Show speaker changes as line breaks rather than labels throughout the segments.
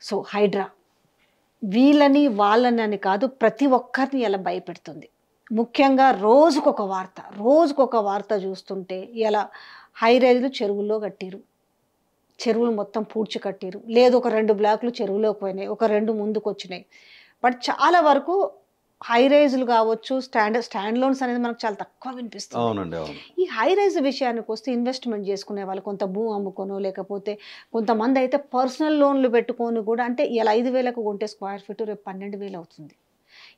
So Hydraa వీళ్ళని వాళ్ళని అని కాదు, ప్రతి ఒక్కరిని ఇలా భయపెడుతుంది. ముఖ్యంగా రోజుకొక వార్త చూస్తుంటే ఇలా హై రైజులు చెరువుల్లో కట్టిరు, చెరువులు మొత్తం పూడ్చి కట్టిరు, లేదు ఒక 2 బ్లాకులు చెరువులోకి పోయినాయి, ఒక 2 ముందుకు వచ్చినాయి. బట్ చాలా వరకు హై రైజులు కావచ్చు, స్టాండ్ లోన్స్ అనేది మనకు చాలా తక్కువ వినిపిస్తుంది.
అవునండి, అవును.
ఈ హై రైజ్ విషయానికి వస్తే ఇన్వెస్ట్మెంట్ చేసుకునే వాళ్ళు కొంత భూ అమ్ముకోనో, లేకపోతే కొంతమంది అయితే పర్సనల్ లోన్లు పెట్టుకొని కూడా, అంటే ఇలా 5,000కు కొంటే స్క్వేర్ ఫీట్ రేపు 12,000 అవుతుంది.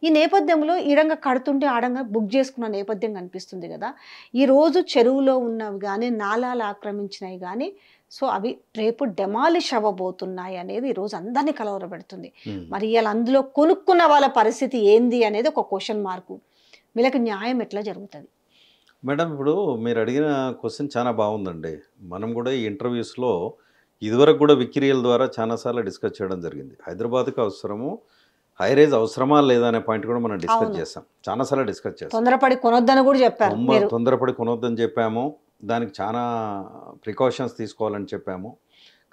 ఈ నేపథ్యంలో ఈడంగా కడుతుంటే ఆడంగా బుక్ చేసుకున్న నేపథ్యం కనిపిస్తుంది కదా. ఈరోజు చెరువులో ఉన్నవి కానీ, నాలాలు ఆక్రమించినవి కానీ, సో అవి రేపు డెమాలిష్ అవ్వబోతున్నాయి అనేది ఈరోజు అందరినీ కలవరపెడుతుంది. మరి ఇలా అందులో కొనుక్కున్న వాళ్ళ పరిస్థితి ఏంది అనేది ఒక క్వశ్చన్ మార్కు. వీళ్ళకి న్యాయం ఎట్లా జరుగుతుంది?
మేడం, ఇప్పుడు మీరు అడిగిన క్వశ్చన్ చాలా బాగుందండి. మనం కూడా ఈ ఇంటర్వ్యూస్లో ఇదివరకు కూడా విక్రియల ద్వారా చాలాసార్లు డిస్కస్ చేయడం జరిగింది. హైదరాబాద్కి అవసరము, హై రైజ్ అవసరమా లేదా అనే పాయింట్ కూడా మనం డిస్కస్ చేసాం, చాలాసార్లు డిస్కస్ చేసాం.
తొందరపడి కొనొద్దని కూడా చెప్పారు.
తొందరపడి కొనొద్దని చెప్పాము, దానికి చాలా ప్రికాషన్స్ తీసుకోవాలని చెప్పాము.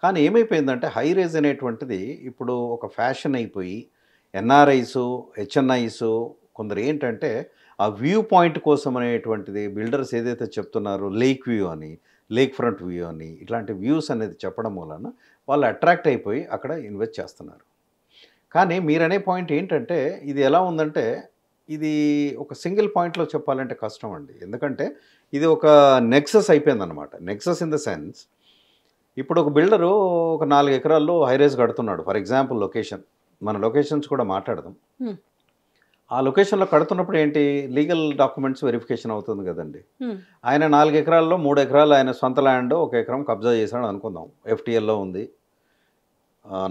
కానీ ఏమైపోయిందంటే హై రైజ్ అనేటువంటిది ఇప్పుడు ఒక ఫ్యాషన్ అయిపోయి ఎన్ఆర్ఐస్, హెచ్ఎన్ఐస్ కొందరు ఏంటంటే ఆ వ్యూ పాయింట్ కోసం అనేటువంటిది బిల్డర్స్ ఏదైతే చెప్తున్నారో లేక్ వ్యూ అని, లేక్ ఫ్రంట్ వ్యూ అని, ఇట్లాంటి వ్యూస్ అనేది చెప్పడం వలన వాళ్ళు అట్రాక్ట్ అయిపోయి అక్కడ ఇన్వెస్ట్ చేస్తున్నారు. కానీ మీరనే పాయింట్ ఏంటంటే ఇది ఎలా ఉందంటే ఇది ఒక సింగిల్ పాయింట్లో చెప్పాలంటే కష్టం అండి. ఎందుకంటే ఇది ఒక నెక్సస్ అయిపోయిందనమాట. నెక్సస్ ఇన్ ద సెన్స్, ఇప్పుడు ఒక బిల్డరు ఒక 4 ఎకరాల్లో హైరైజ్ కడుతున్నాడు. ఫర్ ఎగ్జాంపుల్ లొకేషన్, మన లొకేషన్స్ కూడా మాట్లాడదాం. ఆ లొకేషన్లో కడుతున్నప్పుడు ఏంటి, లీగల్ డాక్యుమెంట్స్ వెరిఫికేషన్ అవుతుంది కదండి. ఆయన 4 ఎకరాల్లో 3 ఎకరాలు ఆయన సొంత ల్యాండ్, 1 ఎకరం కబ్జా చేశాడు అనుకుందాం. ఎఫ్టీఎల్లో ఉంది,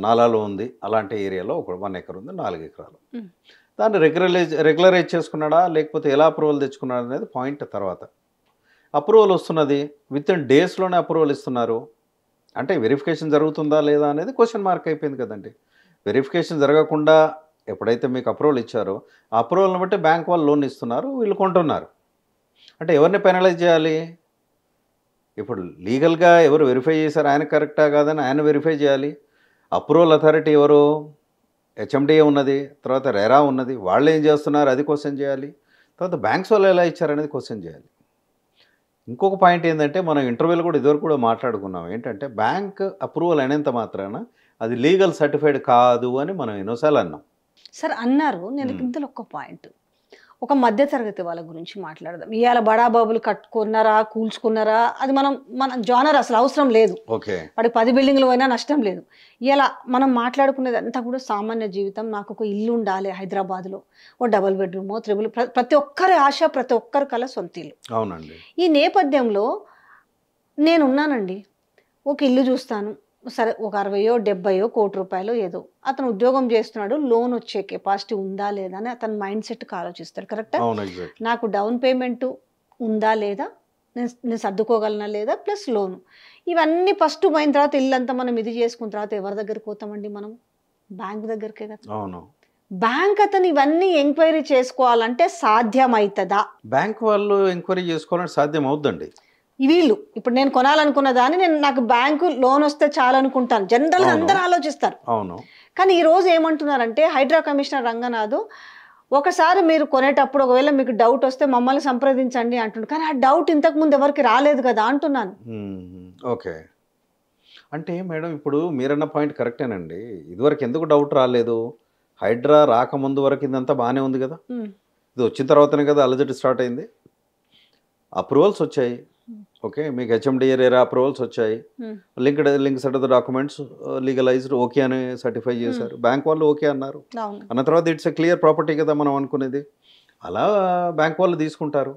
నాలాలో ఉంది, అలాంటి ఏరియాలో ఒక 1 ఎకర్ ఉంది, 4 ఎకరాలు. దాన్ని రెగ్యులరైజ్ చేసుకున్నాడా లేకపోతే ఎలా అప్రూవల్ తెచ్చుకున్నాడు అనేది పాయింట్ తర్వాత. అప్రూవల్ వస్తున్నది, విత్ ఇన్ డేస్లోనే అప్రూవల్ ఇస్తున్నారు. అంటే వెరిఫికేషన్ జరుగుతుందా లేదా అనేది క్వశ్చన్ మార్క్ అయిపోయింది కదండి. వెరిఫికేషన్ జరగకుండా ఎప్పుడైతే మీకు అప్రూవల్ ఇచ్చారో ఆ అప్రూవల్ని బట్టి బ్యాంక్ వాళ్ళు లోన్ ఇస్తున్నారు, వీళ్ళు కొంటున్నారు. అంటే ఎవరిని పెనలైజ్ చేయాలి? ఇప్పుడు లీగల్గా ఎవరు వెరిఫై చేశారు, ఆయన కరెక్టా కాదని ఆయన వెరిఫై చేయాలి. అప్రూవల్ అథారిటీ ఎవరు, హెచ్ఎండిఏ ఉన్నది, తర్వాత రెరా ఉన్నది, వాళ్ళు ఏం చేస్తున్నారు అది క్వశ్చన్ చేయాలి. తర్వాత బ్యాంక్స్ వాళ్ళు ఎలా ఇచ్చారనేది క్వశ్చన్ చేయాలి. ఇంకొక పాయింట్ ఏంటంటే మనం ఇంటర్వ్యూలో కూడా ఇదివరకు కూడా మాట్లాడుకున్నాం, ఏంటంటే బ్యాంక్ అప్రూవల్ అయినంత మాత్రాన అది లీగల్ సర్టిఫైడ్ కాదు అని మనం ఎన్నోసార్లు అన్నాం.
సార్ అన్నారు. నేను ఇందులో ఒక పాయింట్, ఒక మధ్యతరగతి వాళ్ళ గురించి మాట్లాడదాం. ఇవాళ బడాబాబులు కట్టుకున్నారా, కూల్చుకున్నారా, అది మన జానర్ అసలు అవసరం లేదు. వాడికి 10 బిల్డింగ్లు పోయినా నష్టం లేదు. ఇలా మనం మాట్లాడుకునేది అంతా కూడా సామాన్య జీవితం. నాకు ఒక ఇల్లు ఉండాలి హైదరాబాద్లో, ఓ డబుల్ బెడ్రూమ్, త్రిబుల్, ప్రతి ఒక్కరి ఆశ, ప్రతి ఒక్కరి కల సొంత ఇల్లు.
అవునండి.
ఈ నేపథ్యంలో నేనున్నానండి, ఒక ఇల్లు చూస్తాను, సరే ఒక 60 70 కోటి రూపాయలు ఏదో, అతను ఉద్యోగం చేస్తున్నాడు, లోన్ వచ్చే కెపాసిటీ ఉందా లేదా అని అతను మైండ్ సెట్కి ఆలోచిస్తాడు. కరెక్టా? నాకు డౌన్ పేమెంట్ ఉందా లేదా, నేను సర్దుకోగలనా లేదా, ప్లస్ లోను, ఇవన్నీ ఫస్ట్ పోయిన తర్వాత ఇల్లంతా మనం ఇది చేసుకున్న తర్వాత ఎవరి దగ్గరికి పోతామండి? మనం బ్యాంక్ దగ్గరికే కదా.
అవును.
బ్యాంక్ అతను ఇవన్నీ ఎంక్వైరీ చేసుకోవాలంటే సాధ్యమవుతుందా?
బ్యాంక్ వాళ్ళు ఎంక్వైరీ చేసుకోవాలంటే సాధ్యం అవుద్దండి.
వీళ్ళు ఇప్పుడు నేను కొనాలనుకున్న దాన్ని నాకు బ్యాంకు లోన్ వస్తే చాలనుకుంటాను, జనరల్గా అందరూ ఆలోచిస్తారు.
అవును.
కానీ ఈరోజు ఏమంటున్నారంటే హైడ్రా కమిషనర్ రంగనాథ్, ఒకసారి మీరు కొనేటప్పుడు ఒకవేళ మీకు డౌట్ వస్తే మమ్మల్ని సంప్రదించండి అంటున్నారు. కానీ ఆ డౌట్ ఇంతకుముందు ఎవరికి రాలేదు కదా అంటున్నాను.
ఓకే, అంటే మేడం ఇప్పుడు మీరన్న పాయింట్ కరెక్టేనండి. ఇదివరకు ఎందుకు డౌట్ రాలేదు? హైడ్రా రాకముందు వరకు ఇదంతా బాగానే ఉంది కదా. ఇది వచ్చిన తర్వాతనే కదా అలజడి స్టార్ట్ అయింది. అప్రూవల్స్ వచ్చాయి, ఓకే, మీకు హెచ్ఎండిఏ రేరా అప్రూవల్స్ వచ్చాయి, link set of the documents legalised okay అని సర్టిఫై చేశారు, బ్యాంక్ వాళ్ళు ఓకే అన్నారు. అన్న తర్వాత ఇట్స్ ఎ క్లియర్ ప్రాపర్టీ కదా మనం అనుకునేది. అలా బ్యాంక్ వాళ్ళు తీసుకుంటారు.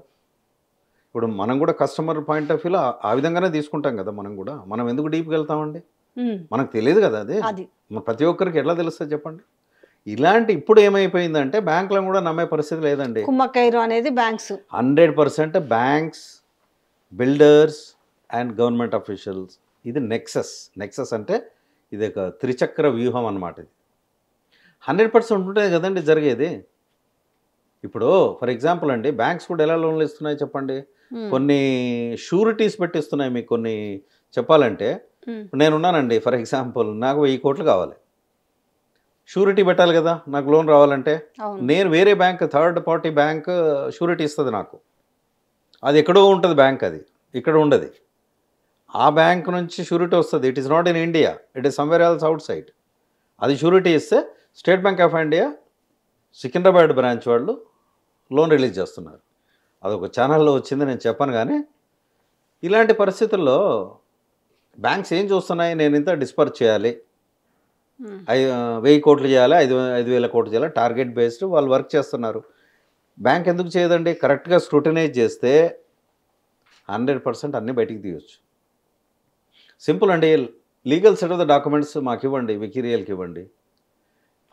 ఇప్పుడు మనం కూడా కస్టమర్ పాయింట్ ఆఫ్ వ్యూలో ఆ విధంగానే తీసుకుంటాం కదా. మనం ఎందుకు డీప్కి వెళ్తామండి? మనకు తెలియదు కదా అది. ప్రతి ఒక్కరికి ఎట్లా తెలుస్తుంది చెప్పండి? ఇలాంటి ఇప్పుడు ఏమైపోయిందంటే బ్యాంకులను కూడా నమ్మే పరిస్థితి లేదండి.
కుమ్మక్కైరు అనేది banks
100% banks, builders and government officials. ఇది నెక్సస్ అంటే ఇది ఒక త్రిచక్ర వ్యూహం అన్నమాట. ఇది 100% ఉంటే కదండి జరిగేది. ఇప్పుడు ఫర్ ఎగ్జాంపుల్ అండి, బ్యాంక్స్ కూడా ఎలా లోన్లు ఇస్తున్నాయి చెప్పండి? కొన్ని షూరిటీస్ పెట్టిస్తున్నాయి మీకు. కొన్ని చెప్పాలంటే నేనున్నానండి, ఫర్ ఎగ్జాంపుల్ నాకు 1000 కోట్లు కావాలి, షూరిటీ పెట్టాలి కదా నాకు లోన్ రావాలంటే.
అవును.
నేను వేరే bank, third party bank surety ఇస్తుంది నాకు. అది ఎక్కడో ఉంటుంది బ్యాంక్, అది ఇక్కడ ఉండదు. ఆ బ్యాంక్ నుంచి షూరిటీ వస్తుంది. It is not in India, it is somewhere else out side. అది షూరిటీ ఇస్తే state bank of India Secunderabad branch వాళ్ళు లోన్ రిలీజ్ చేస్తున్నారు. అదొక ఛానల్లో వచ్చింది, నేను చెప్పను. కానీ ఇలాంటి పరిస్థితుల్లో బ్యాంక్స్ ఏం చూస్తున్నాయి, నేను ఇంత డిస్పర్స్ చేయాలి, 1000 కోట్లు చేయాలి, 5,000 కోట్లు చేయాలి, టార్గెట్ బేస్డ్ వాళ్ళు వర్క్ చేస్తున్నారు. బ్యాంక్ ఎందుకు చేయదండి? కరెక్ట్గా స్క్రూటినైజ్ చేస్తే 100% అన్నీ బయటికి తీయవచ్చు. సింపుల్ అండి. Legal set of the documents మాకు ఇవ్వండి, వికీరియల్కి ఇవ్వండి.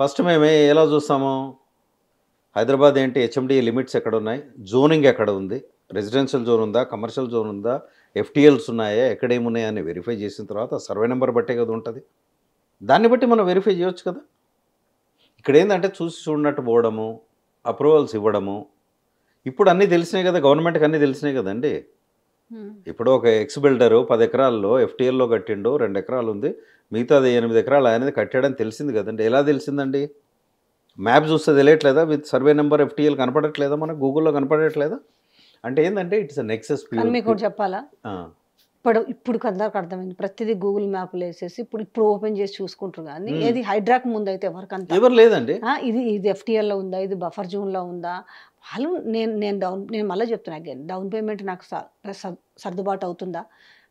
ఫస్ట్ మేము ఎలా చూస్తాము, హైదరాబాద్ ఏంటి, హెచ్ఎండిఏ లిమిట్స్ ఎక్కడ ఉన్నాయి, జోనింగ్ ఎక్కడ ఉంది, రెసిడెన్షియల్ జోన్ ఉందా, కమర్షియల్ జోన్ ఉందా, ఎఫ్టీఎల్స్ ఉన్నాయా, ఎక్కడేమున్నాయా అని వెరిఫై చేసిన తర్వాత సర్వే నెంబర్ బట్టే కదా ఉంటుంది. దాన్ని బట్టి మనం వెరిఫై చేయొచ్చు కదా. ఇక్కడ ఏంటంటే చూసి చూడనట్టు పోవడము, అప్రూవల్స్ ఇవ్వడము. ఇప్పుడు అన్నీ తెలిసినాయి కదా, గవర్నమెంట్కి అన్నీ తెలిసినాయి కదండి. ఇప్పుడు ఒక ఎక్స్ బిల్డరు 10 ఎకరాల్లో ఎఫ్టీఎల్లో కట్టిండు, 2 ఎకరాలు ఉంది, మిగతాది 8 ఎకరాలు అనేది కట్టాడని తెలిసింది కదండి. ఎలా తెలిసిందండి? మ్యాప్ చూస్తే తెలియట్లేదా? విత్ సర్వే నెంబర్ ఎఫ్టీఎల్ కనపడట్లేదా, మనకు గూగుల్లో కనపడట్లేదా? అంటే ఏంటంటే ఇట్స్ అ నెక్సెస్.
మీకు ఒకటి చెప్పాలా, ఇప్పుడు అందరికి అర్థమైంది. ప్రతిదీ గూగుల్ మ్యాప్లో వేసేసి ఇప్పుడు ఓపెన్ చేసి చూసుకుంటారు. కానీ ఏది హైడ్రాక్ ముందు అయితే
ఎవరు లేదండి.
ఇది ఎఫ్టీఎల్లో ఉందా, ఇది బఫర్ జోన్లో ఉందా, వాళ్ళు నేను మళ్ళీ చెప్తున్నా అగైన్, డౌన్ పేమెంట్ నాకు సర్దుబాటు అవుతుందా,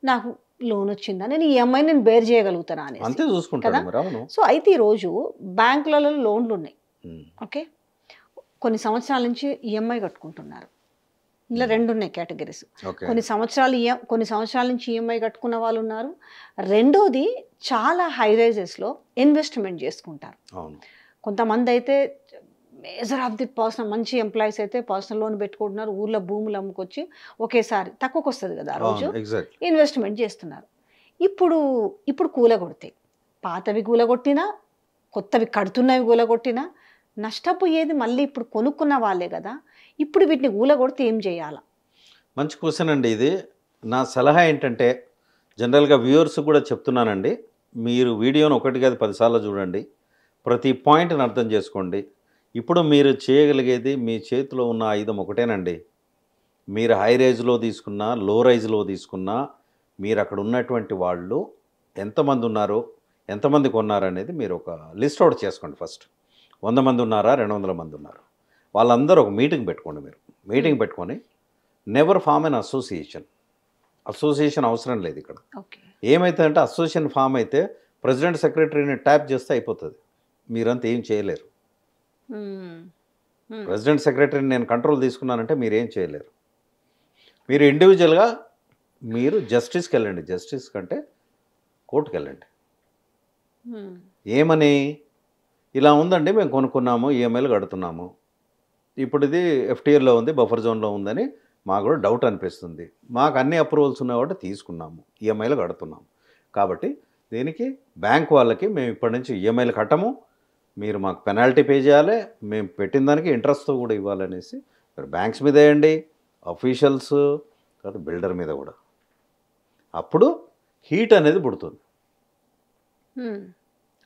నాకు లోన్ వచ్చిందా, నేను ఈఎంఐ నేను బేర్ చేయగలుగుతానా అని
అంతే చూసుకుంటాను.
సో అయితే ఈరోజు బ్యాంకులలో లోన్లు ఉన్నాయి. ఓకే, కొన్ని సంవత్సరాల నుంచి ఈఎంఐ కట్టుకుంటున్నారు. ఇలా 2 ఉన్నాయి కేటగిరీస్. కొన్ని సంవత్సరాల నుంచి ఈఎంఐ కట్టుకున్న వాళ్ళు ఉన్నారు. రెండోది చాలా హై రైజెస్లో ఇన్వెస్ట్మెంట్ చేసుకుంటారు. కొంతమంది అయితే మేజర్ ఆఫ్ ది పర్సనల్ మంచి ఎంప్లాయీస్ అయితే పర్సనల్ లోన్ పెట్టుకుంటున్నారు, ఊర్లో భూములు అమ్ముకొచ్చి ఒకేసారి తక్కువకి వస్తుంది కదా ఆ రోజు, ఇన్వెస్ట్మెంట్ చేస్తున్నారు. ఇప్పుడు కూలగొడతాయి. పాతవి కూలగొట్టినా, కొత్తవి కడుతున్నవి కూలగొట్టినా నష్టపోయేది మళ్ళీ ఇప్పుడు కొనుక్కున్న వాళ్ళే కదా. ఇప్పుడు వీటిని కూలగొడితే ఏం చేయాలా?
మంచి క్వశ్చన్ అండి ఇది. నా సలహా ఏంటంటే జనరల్గా వ్యూవర్స్ కూడా చెప్తున్నానండి, మీరు వీడియోను 1 కాదు 10 సార్లు చూడండి, ప్రతి పాయింట్ని అర్థం చేసుకోండి. ఇప్పుడు మీరు చేయగలిగేది, మీ చేతిలో ఉన్న ఆయుధం ఒకటేనండి. మీరు హై రైజ్లో తీసుకున్నా, లో రైజ్లో తీసుకున్నా, మీరు అక్కడ ఉన్నటువంటి వాళ్ళు ఎంతమంది ఉన్నారు, ఎంతమంది కొన్నారు అనేది మీరు ఒక లిస్ట్ అవుట్ చేసుకోండి. ఫస్ట్ 100 మంది ఉన్నారా, 200 మంది ఉన్నారు, వాళ్ళందరూ ఒక మీటింగ్ పెట్టుకోండి. మీరు మీటింగ్ పెట్టుకొని నెవర్ ఫామ్ అన్ అసోసియేషన్ అవసరం లేదు ఇక్కడ. ఏమైతుందంటే అసోసియేషన్ ఫామ్ అయితే ప్రెసిడెంట్ సెక్రటరీని ట్యాప్ చేస్తే అయిపోతుంది, మీరంతా ఏం చేయలేరు. ప్రెసిడెంట్ సెక్రటరీని నేను కంట్రోల్ తీసుకున్నానంటే మీరేం చేయలేరు. మీరు ఇండివిజువల్గా మీరు జస్టిస్కి వెళ్ళండి, జస్టిస్ కంటే కోర్టుకి వెళ్ళండి. ఏమని, ఇలా ఉందండి, మేము కొనుక్కున్నాము, ఈఎంఐలు కడుతున్నాము, ఇప్పుడు ఇది ఎఫ్టీఎల్లో ఉంది, బఫర్ జోన్లో ఉందని మాకు కూడా డౌట్ అనిపిస్తుంది, మాకు అన్ని అప్రూవల్స్ ఉన్నాయి కాబట్టి తీసుకున్నాము, ఈఎంఐలు కడుతున్నాము, కాబట్టి దీనికి బ్యాంక్ వాళ్ళకి మేము ఇప్పటి నుంచి ఈఎంఐలు కట్టము, మీరు మాకు పెనాల్టీ పే చేయాలి, మేము పెట్టిన దానికి ఇంట్రెస్ట్తో కూడా ఇవ్వాలనేసి బ్యాంక్స్ మీద వేయండి, అఫీషియల్స్ తర్వాత బిల్డర్ మీద కూడా. అప్పుడు హీట్ అనేది పుడుతుంది.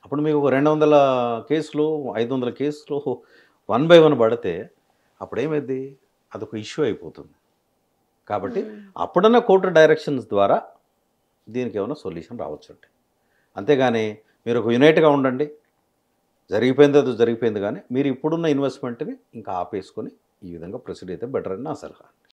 అప్పుడు మీకు ఒక 200 కేసులు 500 కేసులు 1 by 1 పడితే అప్పుడేమైంది, అదొక ఇష్యూ అయిపోతుంది. కాబట్టి అప్పుడన్నా కోర్టు డైరెక్షన్స్ ద్వారా దీనికి ఏమైనా సొల్యూషన్ రావచ్చండి. అంతేగాని మీరు ఒక యునైట్గా ఉండండి, జరిగిపోయింది అది జరిగిపోయింది, కానీ మీరు ఇప్పుడున్న ఇన్వెస్ట్మెంట్ని ఇంకా ఆపేసుకొని ఈ విధంగా ప్రొసీడ్ అయితే బెటర్ అని నా సలహా.